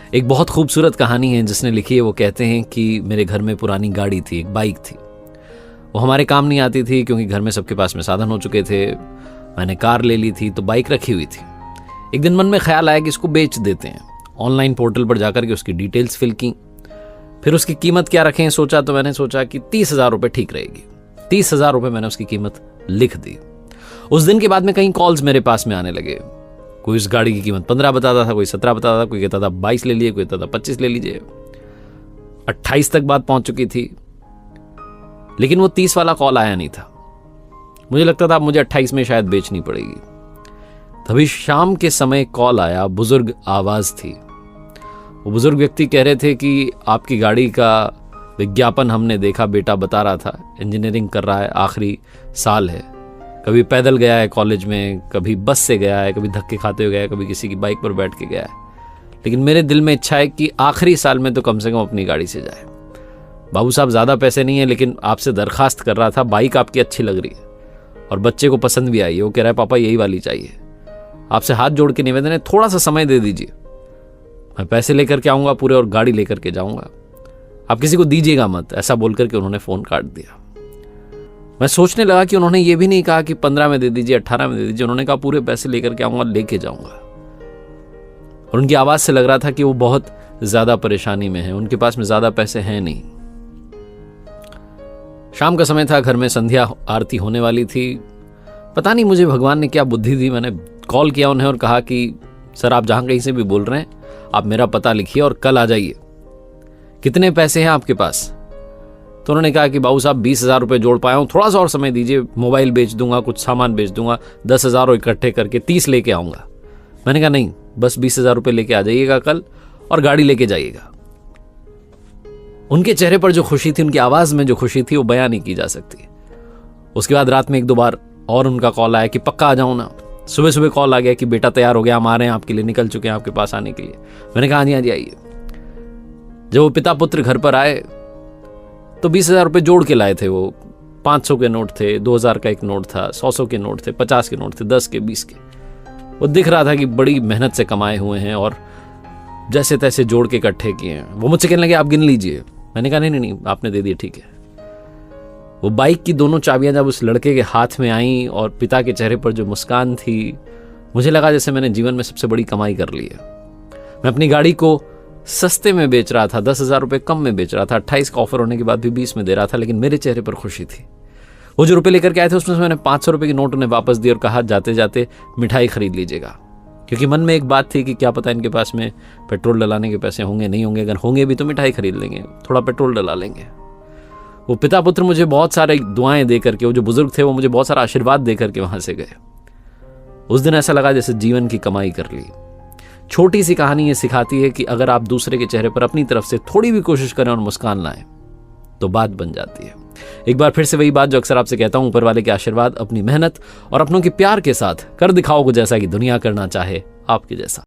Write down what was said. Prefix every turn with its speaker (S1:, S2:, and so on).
S1: एक बहुत खूबसूरत कहानी है जिसने लिखी है। वो कहते हैं कि मेरे घर में पुरानी गाड़ी थी, एक बाइक थी। वो हमारे काम नहीं आती थी क्योंकि घर में सबके पास में साधन हो चुके थे। मैंने कार ले ली थी तो बाइक रखी हुई थी। एक दिन मन में ख्याल आया कि इसको बेच देते हैं। ऑनलाइन पोर्टल पर जाकर के उसकी डिटेल्स फिल की, फिर उसकी कीमत क्या रखें सोचा, तो मैंने सोचा कि 30,000 रुपये ठीक रहेगी। 30,000 रुपये मैंने उसकी कीमत लिख दी। उस दिन के बाद में कई कॉल्स मेरे पास में आने लगे। कोई उस गाड़ी की कीमत 15 बताता था, कोई 17 बताता था, कोई कहता था 22 ले लीजिए, कोई कहता था 25 ले लीजिए। 28 तक बात पहुंच चुकी थी, लेकिन वो 30 वाला कॉल आया नहीं था। मुझे लगता था मुझे 28 में शायद बेचनी पड़ेगी। तभी शाम के समय कॉल आया, बुजुर्ग आवाज थी। वो बुजुर्ग व्यक्ति कह रहे थे कि आपकी गाड़ी का विज्ञापन हमने देखा, बेटा बता रहा था, इंजीनियरिंग कर रहा है, आखिरी साल है, कभी पैदल गया है कॉलेज में, कभी बस से गया है, कभी धक्के खाते हुए गया है, कभी किसी की बाइक पर बैठ के गया है, लेकिन मेरे दिल में इच्छा है कि आखिरी साल में तो कम से कम अपनी गाड़ी से जाए। बाबू साहब ज़्यादा पैसे नहीं है, लेकिन आपसे दरखास्त कर रहा था, बाइक आपकी अच्छी लग रही है और बच्चे को पसंद भी आई है। वो कह रहा है पापा यही वाली चाहिए, आपसे हाथ जोड़ के निवेदन है, थोड़ा सा समय दे दीजिए, मैं पैसे लेकर के आऊँगा पूरे और गाड़ी लेकर के जाऊँगा, आप किसी को दीजिएगा मत। ऐसा बोल करके उन्होंने फ़ोन काट दिया। मैं सोचने लगा कि उन्होंने ये भी नहीं कहा कि 15 में दे दीजिए, 18 में दे दीजिए, उन्होंने कहा पूरे पैसे लेकर के आऊँगा, लेके जाऊँगा। और उनकी आवाज़ से लग रहा था कि वो बहुत ज़्यादा परेशानी में है, उनके पास में ज़्यादा पैसे हैं नहीं। शाम का समय था, घर में संध्या आरती होने वाली थी। पता नहीं मुझे भगवान ने क्या बुद्धि दी, मैंने कॉल किया उन्हें और कहा कि सर आप जहाँ कहीं से भी बोल रहे हैं, आप मेरा पता लिखिए और कल आ जाइए, कितने पैसे हैं आपके पास। तो उन्होंने कहा कि बाबू साहब 20,000 रुपये जोड़ पाया हूँ, थोड़ा सा और समय दीजिए, मोबाइल बेच दूंगा, कुछ सामान बेच दूंगा, 10,000 इकट्ठे करके 30 लेके आऊँगा। मैंने कहा नहीं, बस 20,000 रुपये लेके आ जाइएगा कल और गाड़ी लेके जाइएगा। उनके चेहरे पर जो खुशी थी, उनकी आवाज़ में जो खुशी थी, वो बयां नहीं की जा सकती। उसके बाद रात में 1-2 बार और उनका कॉल आया कि पक्का आ जाऊँ ना। सुबह सुबह कॉल आ गया कि बेटा तैयार हो गया, हम आ रहे हैं आपके लिए, निकल चुके हैं आपके पास आने के लिए। मैंने कहा हाँ जी आइए। जब वो पिता पुत्र घर पर आए तो 20,000 रुपये जोड़ के लाए थे। वो 500 के नोट थे, 2,000 का एक नोट था, 100 के नोट थे, 50 के नोट थे, 10 के, 20 के। वो दिख रहा था कि बड़ी मेहनत से कमाए हुए हैं और जैसे तैसे जोड़ के इकट्ठे किए हैं। वो मुझसे कहने लगे आप गिन लीजिए। मैंने कहा नहीं, आपने दे दिए, ठीक है। वो बाइक की दोनों चाबियां जब उस लड़के के हाथ में आईं और पिता के चेहरे पर जो मुस्कान थी, मुझे लगा जैसे मैंने जीवन में सबसे बड़ी कमाई कर ली है। मैं अपनी गाड़ी को सस्ते में बेच रहा था, 10,000 रुपये कम में बेच रहा था, 28 का ऑफर होने के बाद भी 20 में दे रहा था, लेकिन मेरे चेहरे पर खुशी थी। वो जो रुपये लेकर के आए थे उसमें से मैंने 500 रुपये के नोट उन्हें वापस दिए और कहा जाते जाते मिठाई खरीद लीजिएगा, क्योंकि मन में एक बात थी कि क्या पता इनके पास में पेट्रोल डलाने के पैसे होंगे, नहीं होंगे, अगर होंगे भी तो मिठाई खरीद लेंगे, थोड़ा पेट्रोल डला लेंगे। वो पिता पुत्र मुझे बहुत सारे दुआएं दे करके, वो जो बुजुर्ग थे वो मुझे बहुत सारा आशीर्वाद दे करके वहां से गए। उस दिन ऐसा लगा जैसे जीवन की कमाई कर ली। छोटी सी कहानी ये सिखाती है कि अगर आप दूसरे के चेहरे पर अपनी तरफ से थोड़ी भी कोशिश करें और मुस्कान लाएं तो बात बन जाती है। एक बार फिर से वही बात जो अक्सर आपसे कहता हूं, ऊपर वाले के आशीर्वाद, अपनी मेहनत और अपनों के प्यार के साथ कर दिखाओ कुछ ऐसा कि दुनिया करना चाहे आपके जैसा।